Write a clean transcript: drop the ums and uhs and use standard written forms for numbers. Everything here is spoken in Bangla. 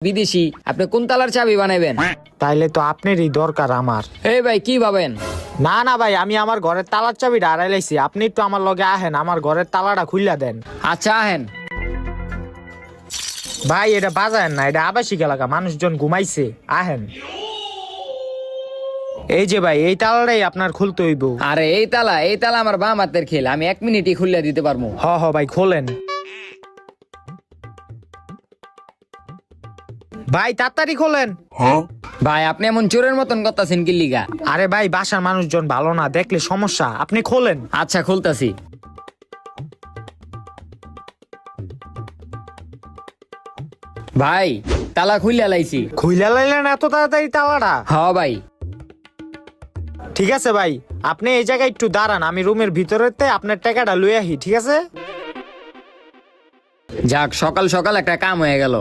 বিদেশি, আপনি কোন তালার চাবি বানাইবেন? তাইলে তো আপনারই দরকার আমার। এই ভাই কি ভাবেন? না না ভাই, আমি আমার ঘরের তালার চাবিটা হারাই লাইছি, আপনি একটু আমার লগে আহেন, আমার ঘরের তালাটা খুইলা দেন। আচ্ছা আহেন। ভাই এটা বাজায়েন না, এটা আবাসিক এলাকা, মানুষজন ঘুমাইছে, আহেন। এই যে ভাই, এই তালাটাই আপনার খুলতে হইব। আরে এই তালা আমার বাম হাতের খেল, আমি 1 মিনিটই খুলে দিতে পারবো। হ হ ভাই খোলেন। ভাই তাড়াতাড়ি খোলেন। ভাই আপনি এমন চোরের মতন করতেছেন কি লিগা? আরে ভাই বাসার মানুষজন ভালো না, দেখলে সমস্যা, আপনি খোলেন। আচ্ছা খুলতাছি। ভাই তালা খুইলা লাইছি। খুইলা লাইলেন এত তাড়াতাড়ি তালাটা? হ ভাই। ঠিক আছে ভাই, আপনি এই জায়গায় একটু দাঁড়ান, আমি রুমের ভিতরেতে আপনার টাকাটা লই আহি, ঠিক আছে? যাক, সকাল সকাল একটা কাম হয়ে গেল।